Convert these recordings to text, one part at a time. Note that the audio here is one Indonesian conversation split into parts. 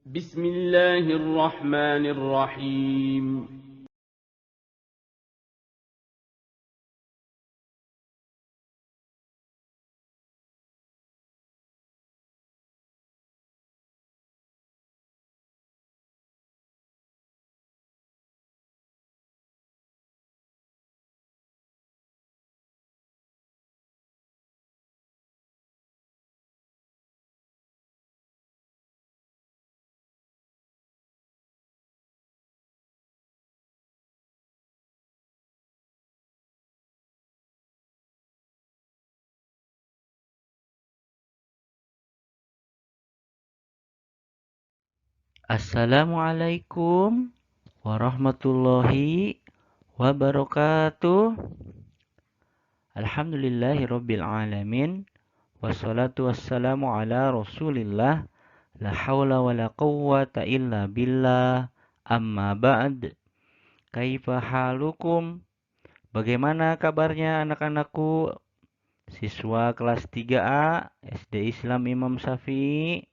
بسم الله الرحمن الرحيم. Assalamualaikum warahmatullahi wabarakatuh. Alhamdulillahirabbil alamin. Wassalatu wassalamu ala Rasulillah. La haula wala quwwata illa billah. Amma ba'd. Kaifa halukum? Bagaimana kabarnya anak-anakku? Siswa kelas 3A SD Islam Imam Syafi'i.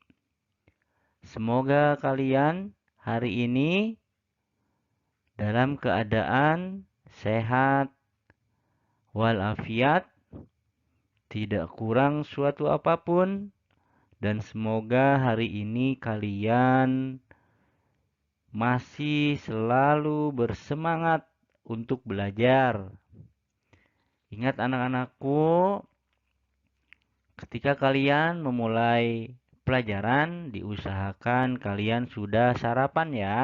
Semoga kalian hari ini dalam keadaan sehat walafiat, tidak kurang suatu apapun, dan semoga hari ini kalian masih selalu bersemangat untuk belajar. Ingat anak-anakku, ketika kalian memulai pelajaran, diusahakan kalian sudah sarapan ya,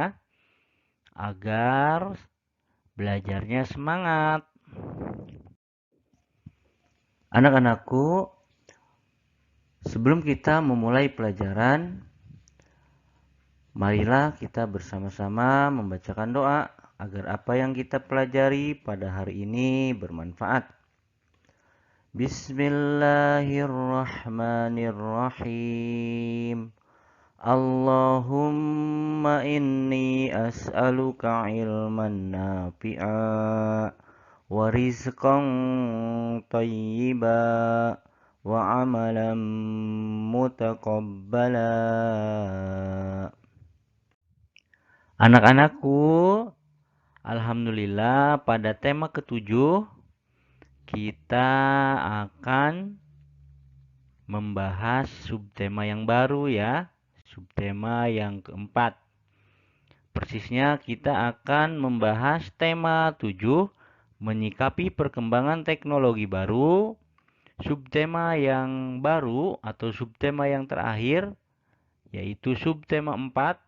agar belajarnya semangat. Anak-anakku, sebelum kita memulai pelajaran, marilah kita bersama-sama membacakan doa agar apa yang kita pelajari pada hari ini bermanfaat. Bismillahirrahmanirrahim. Allahumma inni as'aluka ilman nafi'a wa rizqan tayyiba wa amalan mutaqabbala. Anak-anakku, alhamdulillah pada tema ketujuh kita akan membahas subtema yang baru ya. Subtema yang keempat. Persisnya kita akan membahas tema 7, menyikapi perkembangan teknologi baru. Subtema yang baru atau subtema yang terakhir yaitu subtema 4,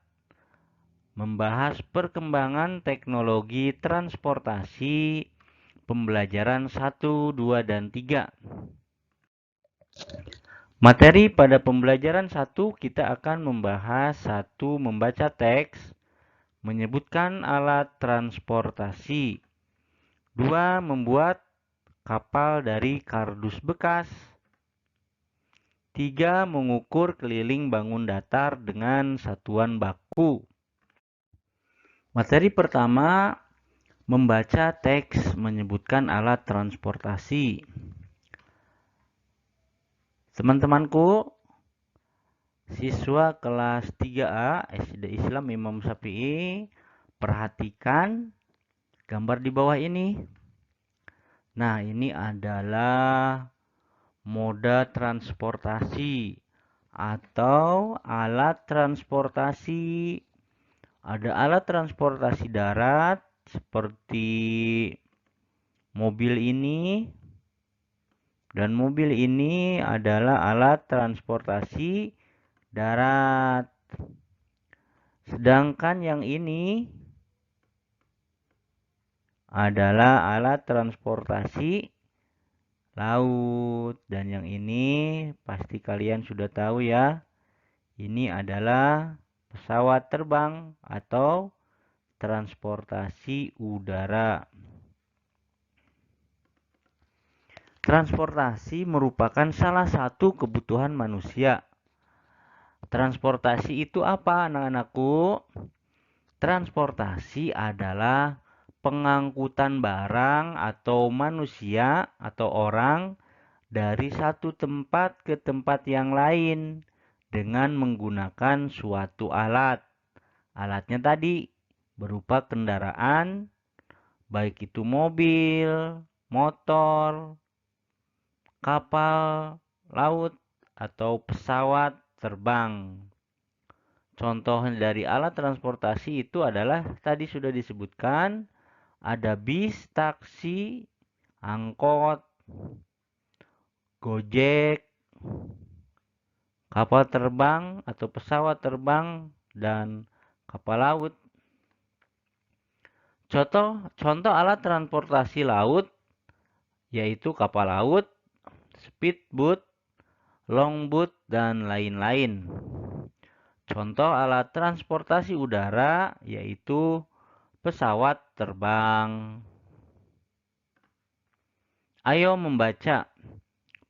membahas perkembangan teknologi transportasi pembelajaran 1, 2, dan 3. Materi pada pembelajaran 1 kita akan membahas 1. Membaca teks, menyebutkan alat transportasi. 2. Membuat kapal dari kardus bekas. 3. Mengukur keliling bangun datar dengan satuan baku. Materi pertama, membaca teks menyebutkan alat transportasi. Teman-temanku, siswa kelas 3A SD Islam Imam Syafi'i, perhatikan gambar di bawah ini. Nah, ini adalah moda transportasi atau alat transportasi. Ada alat transportasi darat seperti mobil ini, dan mobil ini adalah alat transportasi darat. Sedangkan yang ini adalah alat transportasi laut. Dan yang ini pasti kalian sudah tahu ya. Ini adalah pesawat terbang atau transportasi udara. Transportasi merupakan salah satu kebutuhan manusia. Transportasi itu apa, anak-anakku? Transportasi adalah pengangkutan barang atau manusia atau orang dari satu tempat ke tempat yang lain dengan menggunakan suatu alat. Alatnya tadi berupa kendaraan, baik itu mobil, motor, kapal laut, atau pesawat terbang. Contoh dari alat transportasi itu adalah tadi sudah disebutkan, ada bis, taksi, angkot, gojek, kapal terbang atau pesawat terbang, dan kapal laut. Contoh alat transportasi laut yaitu kapal laut, speedboat, longboat, dan lain-lain. Contoh alat transportasi udara yaitu pesawat terbang. Ayo membaca.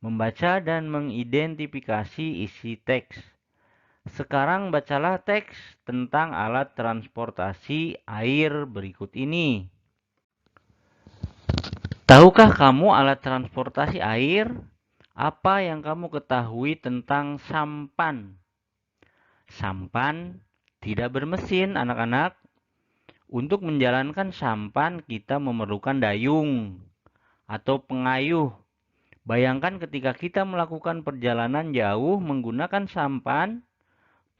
Membaca dan mengidentifikasi isi teks. Sekarang bacalah teks tentang alat transportasi air berikut ini. Tahukah kamu alat transportasi air? Apa yang kamu ketahui tentang sampan? Sampan tidak bermesin, anak-anak. Untuk menjalankan sampan, kita memerlukan dayung atau pengayuh. Bayangkan ketika kita melakukan perjalanan jauh menggunakan sampan,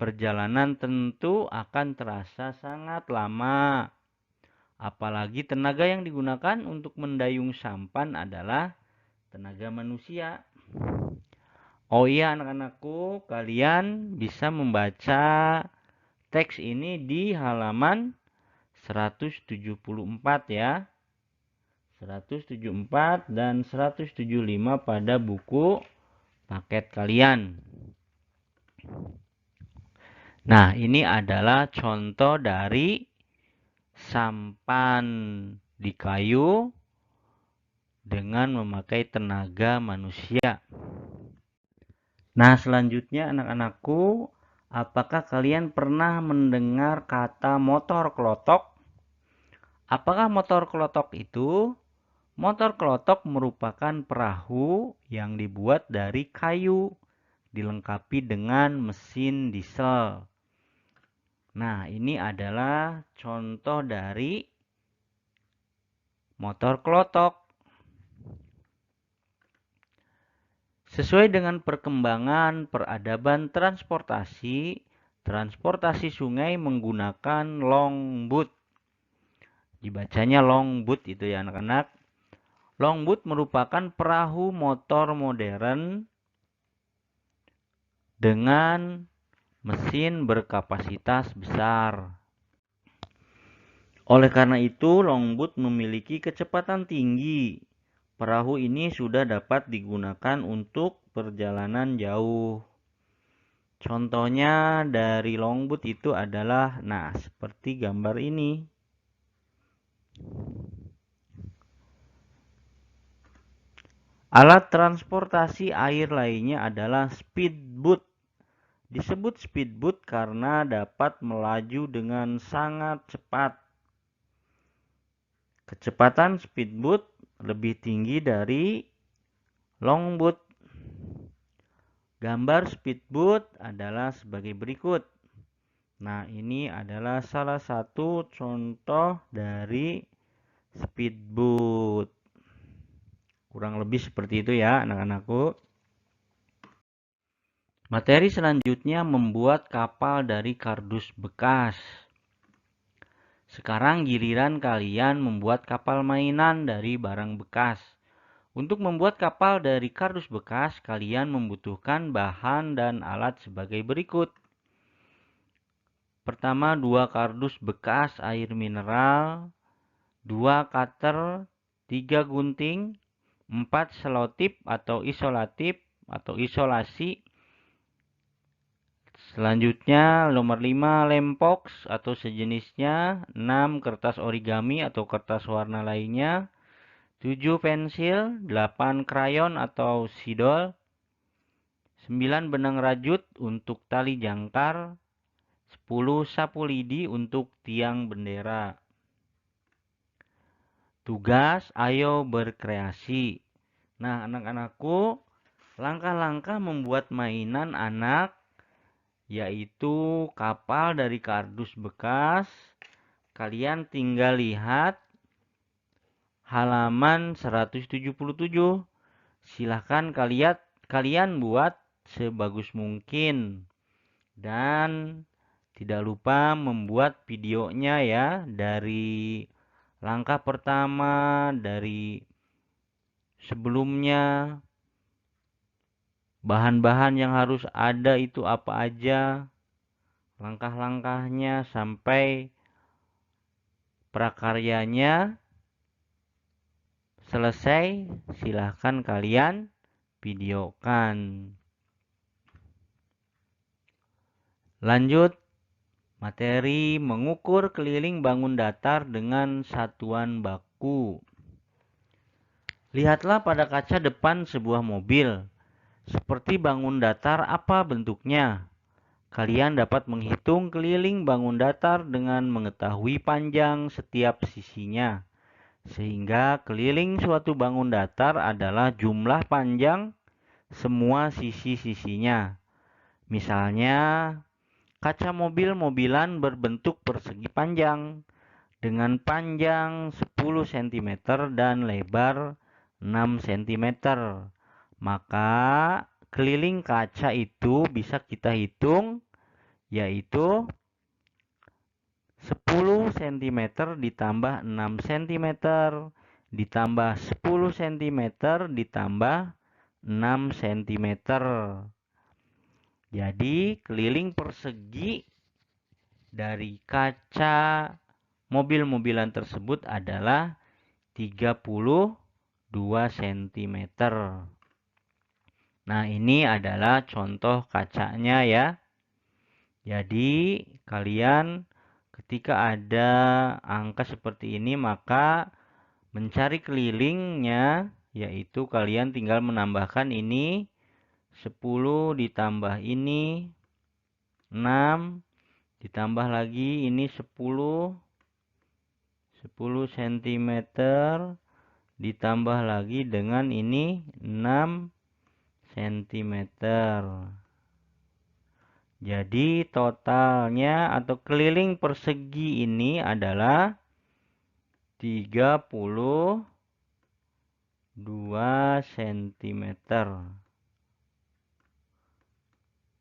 perjalanan tentu akan terasa sangat lama. Apalagi tenaga yang digunakan untuk mendayung sampan adalah tenaga manusia. Oh iya anak-anakku, kalian bisa membaca teks ini di halaman 174 ya. 174 dan 175 pada buku paket kalian. Nah, ini adalah contoh dari sampan di kayu dengan memakai tenaga manusia. Nah, selanjutnya anak-anakku, apakah kalian pernah mendengar kata motor kelotok? Apakah motor kelotok itu? Motor kelotok merupakan perahu yang dibuat dari kayu, dilengkapi dengan mesin diesel. Nah, ini adalah contoh dari motor kelotok. Sesuai dengan perkembangan peradaban transportasi, transportasi sungai menggunakan longboat. Dibacanya longboat itu ya anak-anak. Longboat merupakan perahu motor modern dengan mesin berkapasitas besar. Oleh karena itu, longboat memiliki kecepatan tinggi. Perahu ini sudah dapat digunakan untuk perjalanan jauh. Contohnya dari longboat itu adalah, nah, seperti gambar ini. Alat transportasi air lainnya adalah speedboat. Disebut speedboat karena dapat melaju dengan sangat cepat. Kecepatan speedboat lebih tinggi dari longboat. Gambar speedboat adalah sebagai berikut. Nah, ini adalah salah satu contoh dari speedboat. Kurang lebih seperti itu ya anak-anakku. Materi selanjutnya membuat kapal dari kardus bekas. Sekarang giliran kalian membuat kapal mainan dari barang bekas. Untuk membuat kapal dari kardus bekas, kalian membutuhkan bahan dan alat sebagai berikut. Pertama, 2 kardus bekas air mineral, 2 cutter, 3 gunting, 4 selotip atau isolasi. Selanjutnya nomor 5 lempox atau sejenisnya, 6 kertas origami atau kertas warna lainnya, 7 pensil, 8 krayon atau sidol, 9 benang rajut untuk tali jangkar, 10 sapu lidi untuk tiang bendera. Tugas, ayo berkreasi. Nah, anak-anakku, langkah-langkah membuat mainan anak yaitu kapal dari kardus bekas. Kalian tinggal lihat halaman 177. Silahkan kalian buat sebagus mungkin. Dan tidak lupa membuat videonya ya, dari langkah pertama, dari sebelumnya, bahan-bahan yang harus ada itu apa aja, langkah-langkahnya sampai prakaryanya selesai. Silahkan kalian videokan. Lanjut, materi mengukur keliling bangun datar dengan satuan baku. Lihatlah pada kaca depan sebuah mobil. Seperti bangun datar apa bentuknya? Kalian dapat menghitung keliling bangun datar dengan mengetahui panjang setiap sisinya. Sehingga keliling suatu bangun datar adalah jumlah panjang semua sisi-sisinya. Misalnya, kaca mobil-mobilan berbentuk persegi panjang dengan panjang 10 cm dan lebar 6 cm. Maka keliling kaca itu bisa kita hitung, yaitu 10 cm ditambah 6 cm ditambah 10 cm ditambah 6 cm. Jadi keliling persegi dari kaca mobil-mobilan tersebut adalah 32 cm. Nah, ini adalah contoh kacanya ya. Jadi, kalian ketika ada angka seperti ini, maka mencari kelilingnya, yaitu kalian tinggal menambahkan ini 10 ditambah ini 6 ditambah lagi ini 10 cm ditambah lagi dengan ini 6 cm. Jadi totalnya atau keliling persegi ini adalah 32 cm.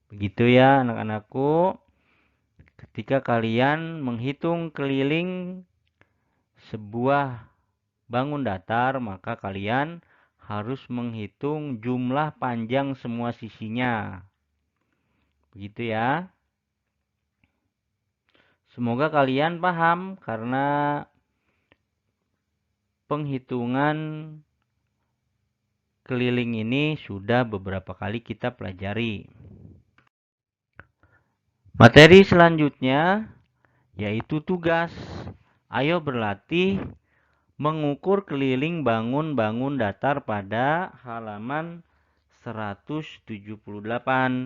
Begitu ya anak-anakku. Ketika kalian menghitung keliling sebuah bangun datar, maka kalian harus menghitung jumlah panjang semua sisinya. Begitu ya. Semoga kalian paham karena penghitungan keliling ini sudah beberapa kali kita pelajari. Materi selanjutnya yaitu tugas. Ayo berlatih mengukur keliling bangun-bangun datar pada halaman 178.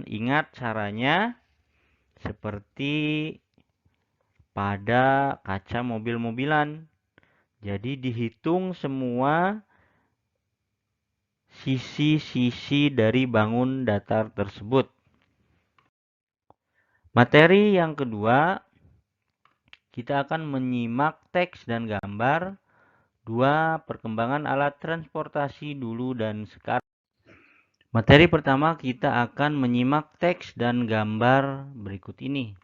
Ingat caranya seperti pada kaca mobil-mobilan. Jadi dihitung semua sisi-sisi dari bangun datar tersebut. Materi yang kedua, kita akan menyimak teks dan gambar 2. Perkembangan alat transportasi dulu dan sekarang. Materi pertama, kita akan menyimak teks dan gambar berikut ini.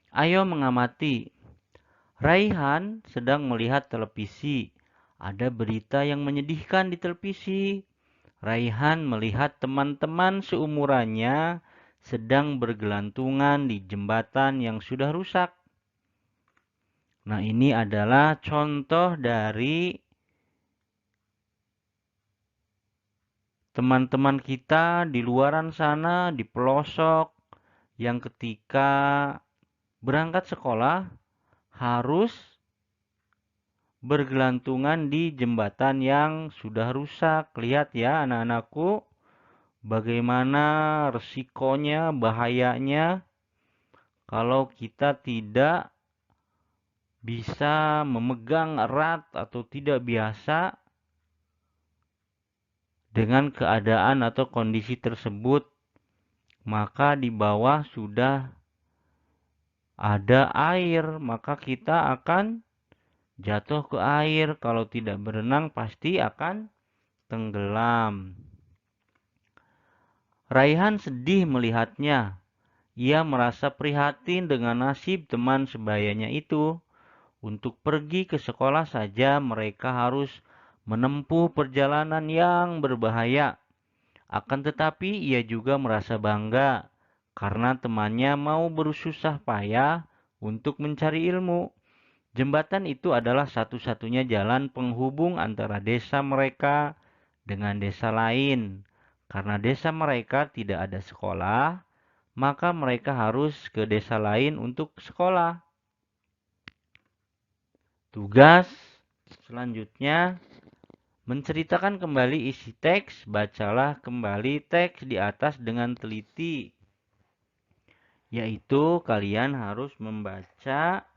Ayo mengamati. Raihan sedang melihat televisi. Ada berita yang menyedihkan di televisi. Raihan melihat teman-teman seumurannya sedang bergelantungan di jembatan yang sudah rusak. Nah, ini adalah contoh dari teman-teman kita di luaran sana, di pelosok, yang ketika berangkat sekolah harus bergelantungan di jembatan yang sudah rusak. Lihat ya anak-anakku, bagaimana resikonya, bahayanya kalau kita tidak bisa memegang erat atau tidak biasa dengan keadaan atau kondisi tersebut. maka di bawah sudah ada air, maka kita akan jatuh ke air. Kalau tidak berenang pasti akan tenggelam. Raihan sedih melihatnya. Ia merasa prihatin dengan nasib teman sebayanya itu. Untuk pergi ke sekolah saja mereka harus menempuh perjalanan yang berbahaya. Akan tetapi ia juga merasa bangga karena temannya mau bersusah payah untuk mencari ilmu. Jembatan itu adalah satu-satunya jalan penghubung antara desa mereka dengan desa lain. Karena desa mereka tidak ada sekolah, maka mereka harus ke desa lain untuk sekolah. Tugas selanjutnya menceritakan kembali isi teks. Bacalah kembali teks di atas dengan teliti. Yaitu kalian harus membaca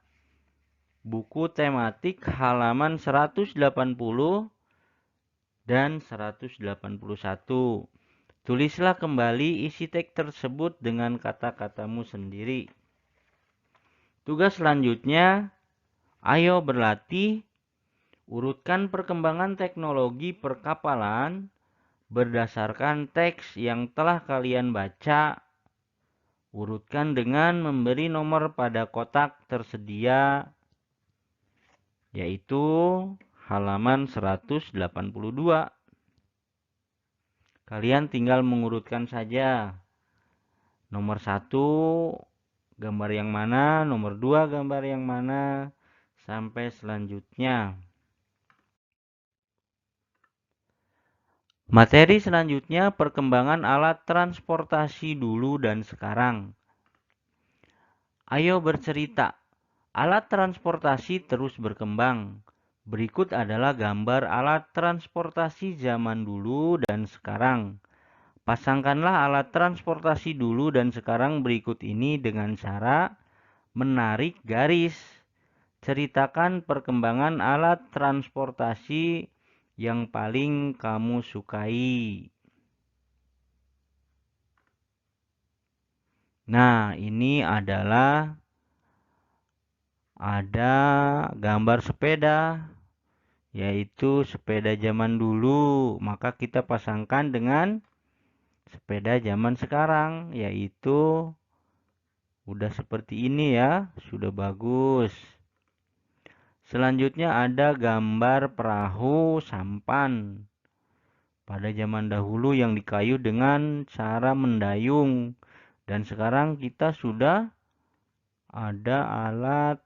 buku tematik halaman 180 dan 181. Tulislah kembali isi teks tersebut dengan kata-katamu sendiri. Tugas selanjutnya, ayo berlatih. Urutkan perkembangan teknologi perkapalan berdasarkan teks yang telah kalian baca. Urutkan dengan memberi nomor pada kotak tersedia, yaitu halaman 182. Kalian tinggal mengurutkan saja. Nomor 1 gambar yang mana, nomor 2 gambar yang mana, sampai selanjutnya. Materi selanjutnya perkembangan alat transportasi dulu dan sekarang. Ayo bercerita. Alat transportasi terus berkembang. Berikut adalah gambar alat transportasi zaman dulu dan sekarang. Pasangkanlah alat transportasi dulu dan sekarang berikut ini dengan cara menarik garis. Ceritakan perkembangan alat transportasi yang paling kamu sukai. Nah, ini adalah ada gambar sepeda, yaitu sepeda zaman dulu. Maka kita pasangkan dengan sepeda zaman sekarang, yaitu udah seperti ini ya, sudah bagus. Selanjutnya ada gambar perahu sampan. Pada zaman dahulu yang dikayu dengan cara mendayung. Dan sekarang kita sudah ada alat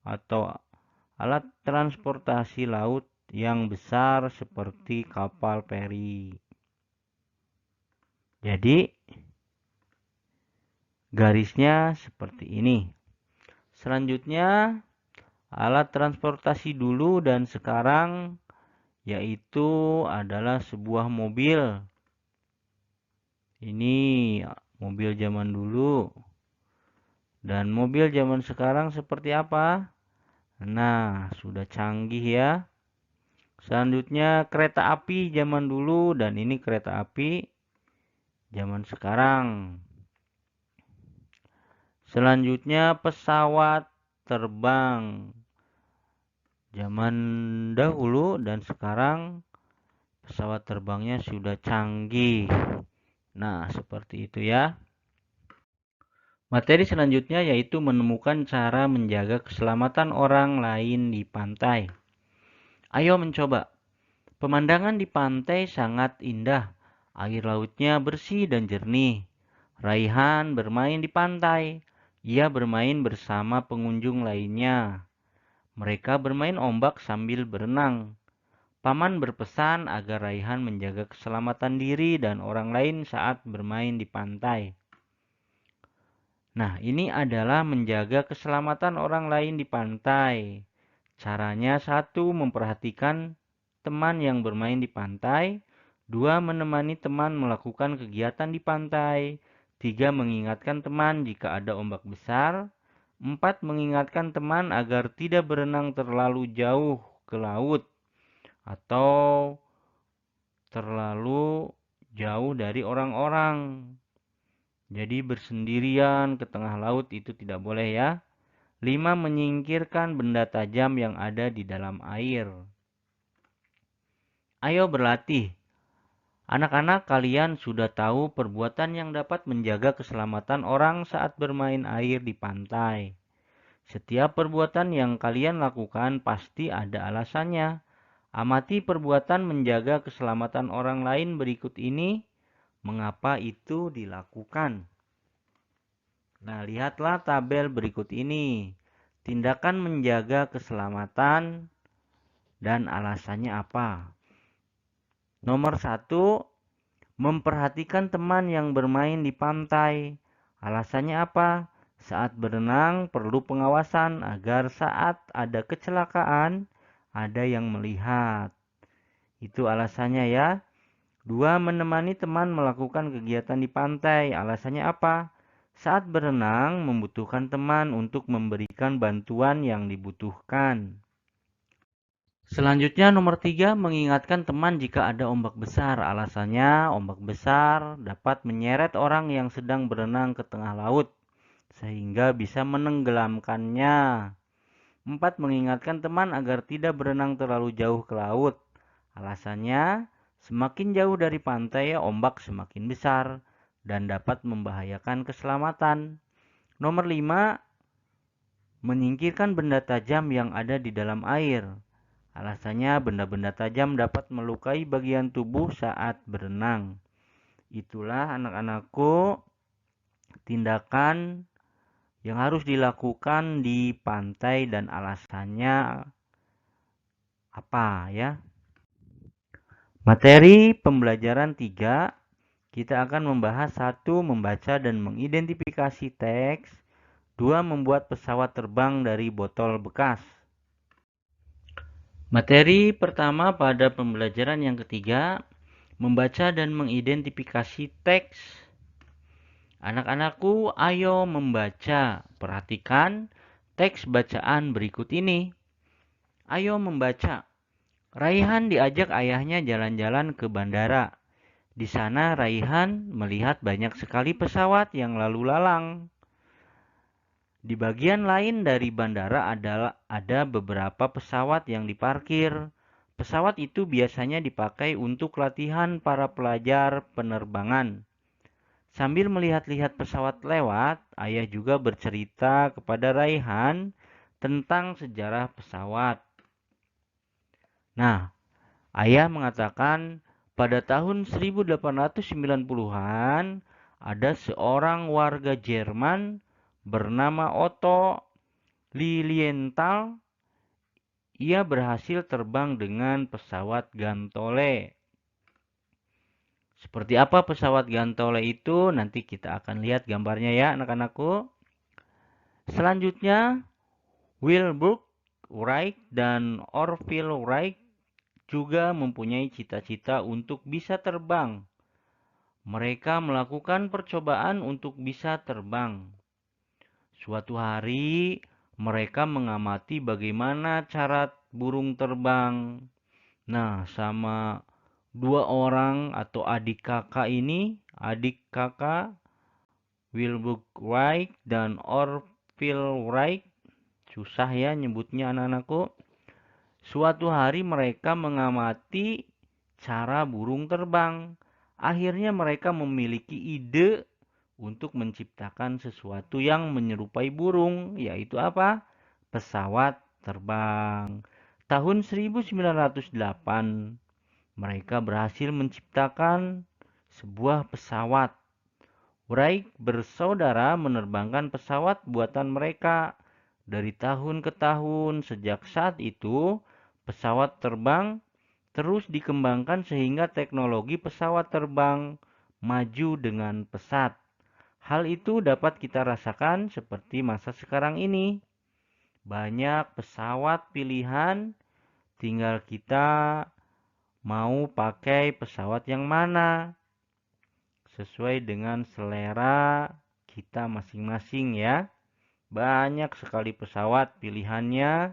atau alat transportasi laut yang besar seperti kapal feri. Jadi garisnya seperti ini. Selanjutnya alat transportasi dulu dan sekarang yaitu adalah sebuah mobil. Ini mobil zaman dulu. Dan mobil zaman sekarang seperti apa? Nah, sudah canggih ya. Selanjutnya kereta api zaman dulu dan ini kereta api zaman sekarang. Selanjutnya pesawat terbang zaman dahulu dan sekarang pesawat terbangnya sudah canggih. Nah, seperti itu ya. Materi selanjutnya yaitu menemukan cara menjaga keselamatan orang lain di pantai. Ayo mencoba. Pemandangan di pantai sangat indah. Air lautnya bersih dan jernih. Raihan bermain di pantai. Ia bermain bersama pengunjung lainnya. Mereka bermain ombak sambil berenang. Paman berpesan agar Raihan menjaga keselamatan diri dan orang lain saat bermain di pantai. Nah, ini adalah menjaga keselamatan orang lain di pantai. Caranya 1, memperhatikan teman yang bermain di pantai. 2, menemani teman melakukan kegiatan di pantai. 3, mengingatkan teman jika ada ombak besar. 4, mengingatkan teman agar tidak berenang terlalu jauh ke laut atau terlalu jauh dari orang-orang. Jadi bersendirian ke tengah laut itu tidak boleh ya. 5. Menyingkirkan benda tajam yang ada di dalam air. Ayo berlatih. Anak-anak, kalian sudah tahu perbuatan yang dapat menjaga keselamatan orang saat bermain air di pantai. Setiap perbuatan yang kalian lakukan pasti ada alasannya. Amati perbuatan menjaga keselamatan orang lain berikut ini. Mengapa itu dilakukan? Nah, lihatlah tabel berikut ini. Tindakan menjaga keselamatan dan alasannya apa? Nomor 1, memperhatikan teman yang bermain di pantai. Alasannya apa? Saat berenang perlu pengawasan agar saat ada kecelakaan ada yang melihat. Itu alasannya ya. 2. Menemani teman melakukan kegiatan di pantai. Alasannya apa? Saat berenang membutuhkan teman untuk memberikan bantuan yang dibutuhkan. Selanjutnya nomor 3, mengingatkan teman jika ada ombak besar. Alasannya, ombak besar dapat menyeret orang yang sedang berenang ke tengah laut, sehingga bisa menenggelamkannya. 4. Mengingatkan teman agar tidak berenang terlalu jauh ke laut. Alasannya, semakin jauh dari pantai, ombak semakin besar dan dapat membahayakan keselamatan. Nomor 5, menyingkirkan benda tajam yang ada di dalam air. Alasannya, benda-benda tajam dapat melukai bagian tubuh saat berenang. Itulah anak-anakku tindakan yang harus dilakukan di pantai dan alasannya apa ya. Materi pembelajaran 3, kita akan membahas 1. Membaca dan mengidentifikasi teks. 2. Membuat pesawat terbang dari botol bekas. Materi pertama pada pembelajaran yang ketiga, membaca dan mengidentifikasi teks. Anak-anakku, ayo membaca. Perhatikan teks bacaan berikut ini. Ayo membaca. Raihan diajak ayahnya jalan-jalan ke bandara. Di sana Raihan melihat banyak sekali pesawat yang lalu lalang. Di bagian lain dari bandara ada beberapa pesawat yang diparkir. Pesawat itu biasanya dipakai untuk latihan para pelajar penerbangan. Sambil melihat-lihat pesawat lewat, ayah juga bercerita kepada Raihan tentang sejarah pesawat. Nah, ayah mengatakan pada tahun 1890-an ada seorang warga Jerman bernama Otto Lilienthal. Ia berhasil terbang dengan pesawat Gantole. Seperti apa pesawat Gantole itu? Nanti kita akan lihat gambarnya ya anak-anakku. Selanjutnya, Wilbur Wright dan Orville Wright juga mempunyai cita-cita untuk bisa terbang. Mereka melakukan percobaan untuk bisa terbang. Suatu hari, mereka mengamati bagaimana cara burung terbang. Nah, sama 2 orang atau adik kakak ini, adik kakak Wilbur Wright dan Orville Wright, susah ya nyebutnya anak-anakku. Suatu hari mereka mengamati cara burung terbang. Akhirnya mereka memiliki ide untuk menciptakan sesuatu yang menyerupai burung, yaitu apa? Pesawat terbang. Tahun 1908, mereka berhasil menciptakan sebuah pesawat. Wright bersaudara menerbangkan pesawat buatan mereka dari tahun ke tahun. Sejak saat itu, pesawat terbang terus dikembangkan sehingga teknologi pesawat terbang maju dengan pesat. Hal itu dapat kita rasakan seperti masa sekarang ini. Banyak pesawat pilihan, tinggal kita mau pakai pesawat yang mana. Sesuai dengan selera kita masing-masing ya. Banyak sekali pesawat pilihannya.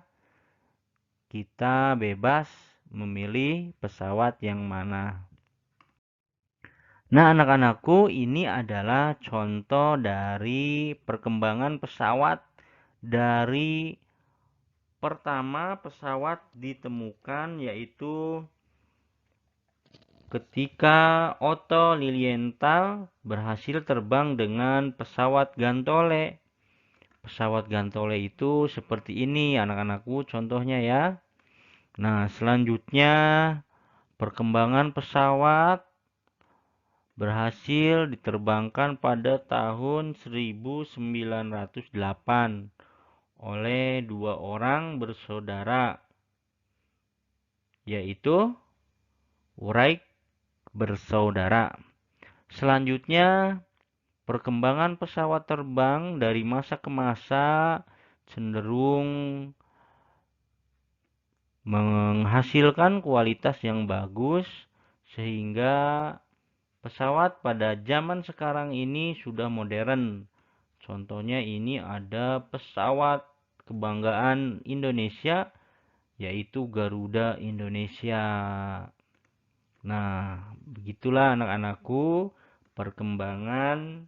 Kita bebas memilih pesawat yang mana. Nah, anak-anakku, ini adalah contoh dari perkembangan pesawat dari pertama pesawat ditemukan, yaitu ketika Otto Lilienthal berhasil terbang dengan pesawat Gantole. Pesawat Gantole itu seperti ini anak-anakku contohnya ya. Nah, selanjutnya perkembangan pesawat berhasil diterbangkan pada tahun 1908 oleh dua orang bersaudara, yaitu Wright bersaudara. Selanjutnya, perkembangan pesawat terbang dari masa ke masa cenderung menghasilkan kualitas yang bagus, sehingga pesawat pada zaman sekarang ini sudah modern. Contohnya ini ada pesawat kebanggaan Indonesia, yaitu Garuda Indonesia. Nah, begitulah anak-anakku perkembangan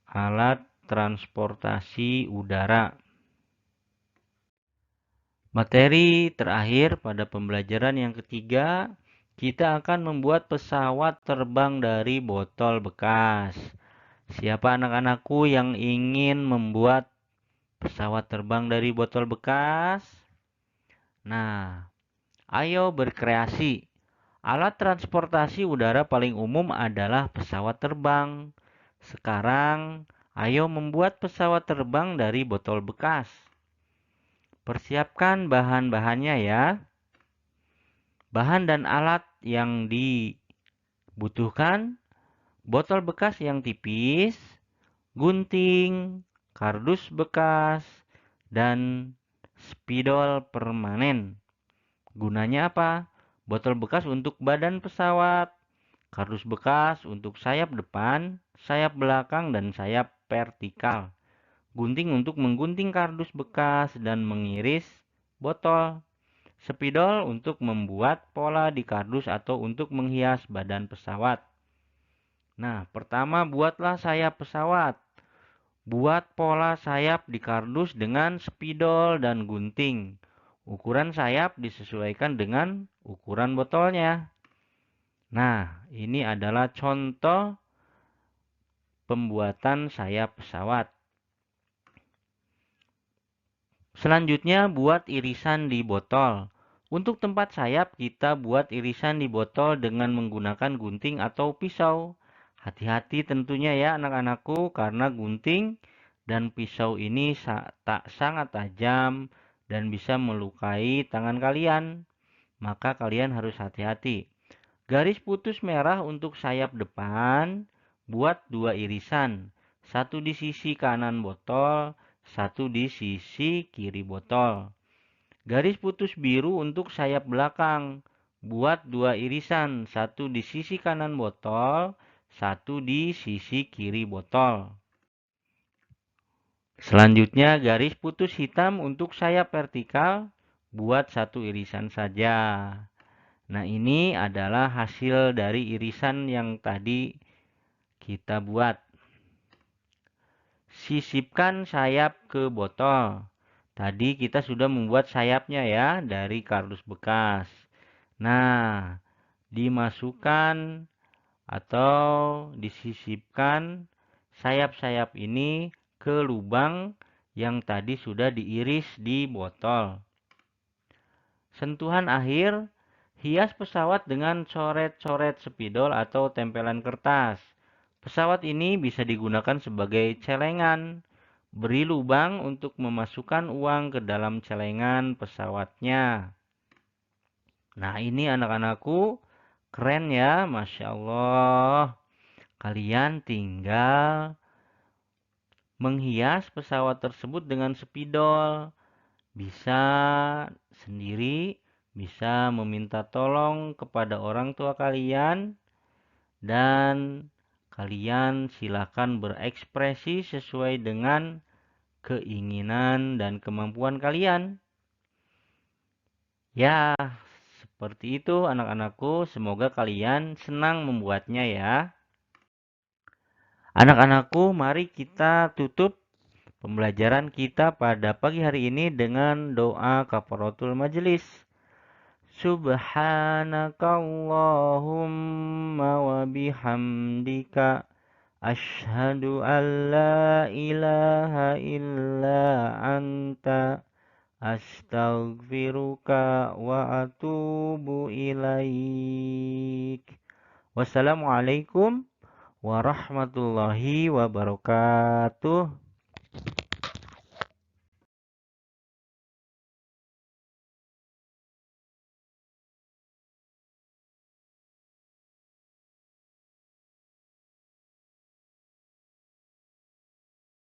alat transportasi udara. Materi terakhir pada pembelajaran yang ketiga, kita akan membuat pesawat terbang dari botol bekas. Siapa anak-anakku yang ingin membuat pesawat terbang dari botol bekas? Nah, ayo berkreasi. Alat transportasi udara paling umum adalah pesawat terbang. Sekarang, ayo membuat pesawat terbang dari botol bekas. Persiapkan bahan-bahannya ya. Bahan dan alat yang dibutuhkan: botol bekas yang tipis, gunting, kardus bekas, dan spidol permanen. Gunanya apa? Botol bekas untuk badan pesawat, kardus bekas untuk sayap depan, sayap belakang, dan sayap vertikal. Gunting untuk menggunting kardus bekas dan mengiris botol. Spidol untuk membuat pola di kardus atau untuk menghias badan pesawat. Nah, pertama buatlah sayap pesawat. Buat pola sayap di kardus dengan spidol dan gunting. Ukuran sayap disesuaikan dengan ukuran botolnya. Nah, ini adalah contoh pembuatan sayap pesawat. Selanjutnya, buat irisan di botol. Untuk tempat sayap, kita buat irisan di botol dengan menggunakan gunting atau pisau. Hati-hati tentunya ya anak-anakku, karena gunting dan pisau ini sangat tajam dan bisa melukai tangan kalian. Maka kalian harus hati-hati. Garis putus merah untuk sayap depan, buat dua irisan. Satu di sisi kanan botol, satu di sisi kiri botol. Garis putus biru untuk sayap belakang. Buat dua irisan, satu di sisi kanan botol, satu di sisi kiri botol. Selanjutnya, garis putus hitam untuk sayap vertikal, buat satu irisan saja. Nah, ini adalah hasil dari irisan yang tadi kita buat. Sisipkan sayap ke botol. Tadi kita sudah membuat sayapnya ya dari kardus bekas. Nah, dimasukkan atau disisipkan sayap-sayap ini ke lubang yang tadi sudah diiris di botol. Sentuhan akhir, hias pesawat dengan coret-coret spidol atau tempelan kertas. Pesawat ini bisa digunakan sebagai celengan. Beri lubang untuk memasukkan uang ke dalam celengan pesawatnya. Nah, ini anak-anakku, keren ya, Masya Allah. Kalian tinggal menghias pesawat tersebut dengan spidol. Bisa sendiri, bisa meminta tolong kepada orang tua kalian, dan kalian silakan berekspresi sesuai dengan keinginan dan kemampuan kalian. Ya, Seperti itu anak-anakku, semoga kalian senang membuatnya ya. Anak-anakku, mari kita tutup pembelajaran kita pada pagi hari ini dengan doa kafaratul majelis. Subhanakallahumma wa bihamdika asyhadu an la ilaha illa anta astaghfiruka wa atubu ilaik. Wassalamualaikum warahmatullahi wabarakatuh.